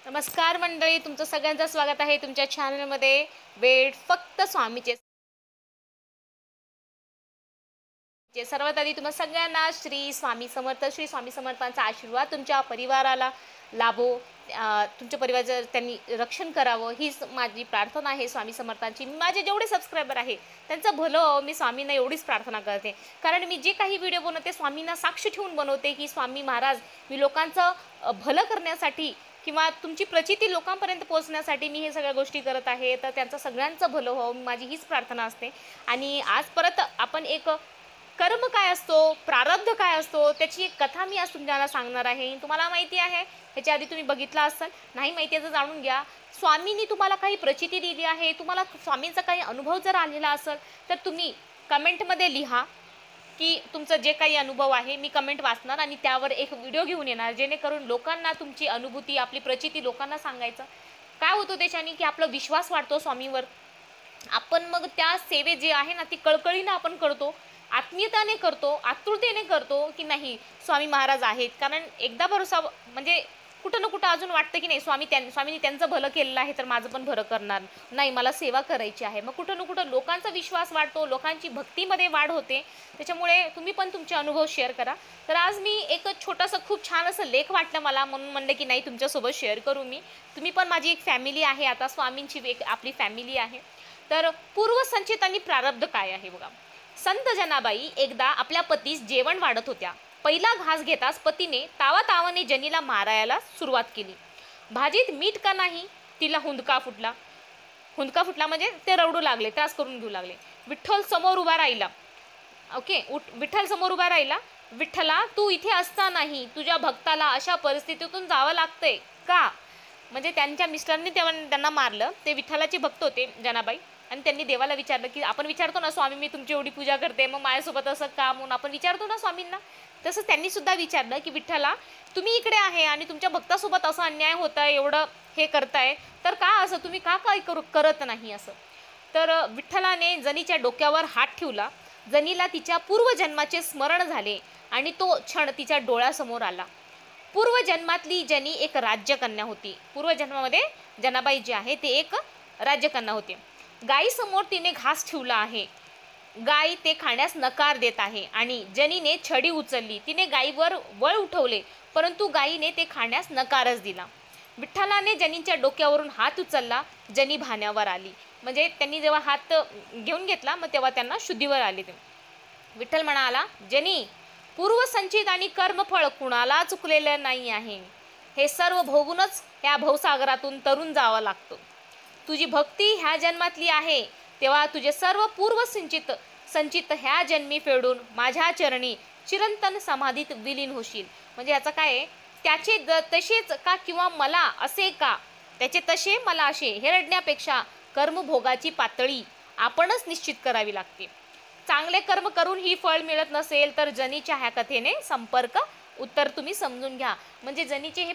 नमस्कार मंडळी, तुमचं सगळ्यांचं स्वागत आहे तुमच्या चॅनलमध्ये. वेळ फक्त स्वामीचे. सर्वात आधी तुम्हा सगळ्यांना श्री स्वामी समर्थ, श्री स्वामी समर्थांचा आशीर्वाद तुमच्या परिवाराला लाभो. तुमच्या परिवाराचं त्यांनी रक्षण करावं हीच माझी प्रार्थना आहे स्वामी समर्थांची. माझे जेवढे सबस्क्रायबर आहे त्यांचं भलं व्हावं, मी स्वामींना एवढीच प्रार्थना करते. कारण मी जे काही व्हिडिओ बनवते स्वामींना साक्ष ठेवून बनवते की स्वामी महाराज, मी लोकांचं भलं करण्यासाठी किंवा तुमची प्रचिती लोकांपर्यंत पोहोचण्यासाठी मी हे सगळ्या गोष्टी करत आहे. तर त्यांचं सगळ्यांचं भलं व्हावं माझी हीच प्रार्थना असते. आणि आज परत आपण एक कर्म काय असतो, प्रारब्ध काय असतो, त्याची एक कथा मी आज तुम्हाला सांगणार आहे. तुम्हाला माहिती आहे, ह्याच्या आधी तुम्ही बघितलं असेल, नाही माहिती आहे तर जाणून घ्या. स्वामींनी तुम्हाला काही प्रचिती दिली आहे, तुम्हाला स्वामींचा काही अनुभव जर आलेला असेल तर तुम्ही कमेंटमध्ये लिहा की तुमचं जे काही अनुभव आहे. मी कमेंट वाचणार आणि त्यावर एक व्हिडिओ घेऊन येणार, जेणेकरून लोकांना तुमची अनुभूती, आपली प्रचिती लोकांना सांगायचं. काय होतं त्याच्याने की आपला विश्वास वाढतो स्वामींवर. आपण मग त्या सेवे जे आहे ना ती कळकळीनं आपण करतो, आत्मीयताने करतो, आतुरतेने करतो की नाही स्वामी महाराज आहेत. कारण एकदा भरोसा म्हणजे कुठं ना कुठं अजून वाटतं की नाही स्वामींनी त्यांचं भलं केलेलं आहे तर माझं पण भलं करणार नाही, मला सेवा करायची आहे. मग कुठं ना कुठं लोकांचा विश्वास वाढतो, लोकांची भक्तीमध्ये वाढ होते. त्याच्यामुळे तुम्ही पण तुमचे अनुभव शेअर करा. तर आज मी एक छोटासा खूप छान असं लेख वाटलं मला, म्हणून म्हणलं की नाही तुमच्यासोबत शेअर करू मी. तुम्ही पण माझी एक फॅमिली आहे, आता स्वामींची एक आपली फॅमिली आहे. तर पूर्वसंचित आणि प्रारब्ध काय आहे बघा. संत जनाबाई एकदा आपल्या पतीस जेवण वाढत होत्या. पहिला घास घेताच पतीने तावातावाने जनीला मारायला सुरुवात केली. भाजीत मीठ का नाही, तिला हुंदका फुटला. हुंदका फुटला म्हणजे ते रडू लागले, त्रास करून घेऊ लागले. विठ्ठल समोर उभा राहिला. विठ्ठल समोर उभा राहिला. विठ्ठला, तू इथे असता नाही, तुझ्या भक्ताला अशा परिस्थितीतून जावं लागतंय का? म्हणजे त्यांच्या मिस्टरनी त्यांना मारलं. ते विठ्ठलाचे भक्त होते जनाबाई, आणि त्यांनी देवाला विचारलं की आपण विचारतो ना स्वामी मी तुमची एवढी पूजा करते, मग माझ्यासोबत असं का म्हणून आपण विचारतो ना स्वामींना. तसंच त्यांनी सुद्धा विचारलं की विठ्ठला, तुम्ही इकडे आहे आणि तुमच्या भक्तासोबत असं अन्याय होत आहे, एवढं हे करताय, तर का असं तुम्ही का काय करत नाही असं. तर विठ्ठलाने जनीच्या डोक्यावर हात ठेवला. जनीला तिच्या पूर्वजन्माचे स्मरण झाले आणि तो क्षण तिच्या डोळ्यासमोर आला. पूर्वजन्मातली जनी एक राज्यकन्या होती. पूर्वजन्मामध्ये जनाबाई जी आहे ते एक राज्यकन्या होती. गायीसमोर तिने घास ठेवला आहे. गाय ते खाण्यास नकार देत आहे आणि जनीने छडी उचलली. तिने गायीवर वळ उठवले, परंतु गायीने ते खाण्यास नकारच दिला. विठ्ठलाने जनीच्या डोक्यावरून हात उचलला. जनी भाण्यावर आली. म्हणजे त्यांनी जेव्हा हात घेऊन घेतला मग तेव्हा त्यांना शुद्धीवर आले. ते विठ्ठल म्हणाला, जनी, पूर्वसंचित आणि कर्मफळ कुणाला चुकलेलं नाही आहे. हे सर्व भोगूनच ह्या भवसागरातून तरून जावं लागतं. तुझी भक्ती ह्या जन्मातली आहे तेव्हा तुझे सर्व संचित ह्या जन्मी फेडून माझ्या चरणी चिरंतन समाधीत विलीन होशील. म्हणजे याचं काय आहे, त्याचे तसेच का किंवा मला असे का, त्याचे तसे मला असे, हे रडण्यापेक्षा कर्मभोगाची पातळी आपणच निश्चित करावी लागते. चांगले कर्म करून ही फळ मिळत नसेल तर जनीच्या ह्या कथेने संपर्क उत्तर तुम्ही समजून घ्या. म्हणजे जनीचे हे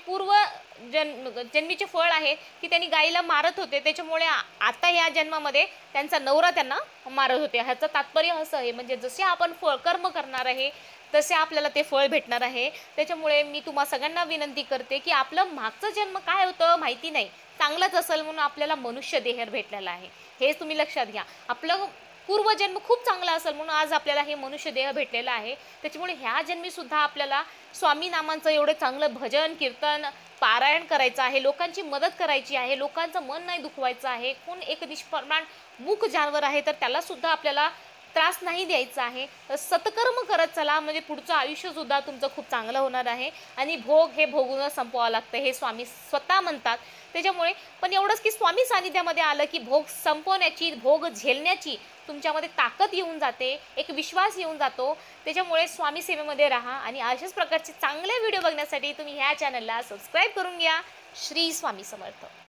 जन्मीचे फळ आहे की त्यांनी गायीला मारत होते, त्याच्यामुळे आता या जन्मामध्ये त्यांचा नवरा त्यांना मारत होते. ह्याचं तात्पर्य असं आहे, म्हणजे जसे आपण कर्म करणार आहे तसे आपल्याला ते फळ भेटणार आहे. त्याच्यामुळे मी तुम्हा सगळ्यांना विनंती करते की आपलं मागचं जन्म काय होतं माहिती नाही, चांगलंच असेल म्हणून आपल्याला मनुष्य देह भेटलेला आहे, हे तुम्ही लक्षात घ्या. आपलं पूर्वजन्म खूप चांगला असेल म्हणून आज आपल्याला हे मनुष्य देह भेटलेला आहे. त्याच्यामुळे ह्या जन्मी सुद्धा आपल्याला स्वामी नामांचं एवढं चांगलं भजन कीर्तन पारायण करायचं आहे, लोकांची मदत करायची आहे, लोकांचं मन नाही दुखवायचं आहे. कोण एक निष्प्रमाण मूक जानवर आहे तर त्याला सुद्धा आपल्याला त्रास नाही द्यायचा आहे. तर सत्कर्म करत चला, म्हणजे पुढचं आयुष्य सुद्धा तुमचं खूप चांगलं होणार आहे. आणि भोग हे भोगूनच संपवावं लागतं, हे स्वामी स्वतः म्हणतात. त्याच्यामुळे पण एवढंच की स्वामी सानिध्यामध्ये आलं की भोग संपवण्याची, भोग झेलण्याची तुमच्यामध्ये ताकद येऊन जाते, एक विश्वास येऊन जातो. त्याच्यामुळे स्वामी सेवेमध्ये राहा आणि अशाच प्रकारचे चांगले व्हिडिओ बघण्यासाठी तुम्ही ह्या चॅनलला सबस्क्राईब करून घ्या. श्री स्वामी समर्थ.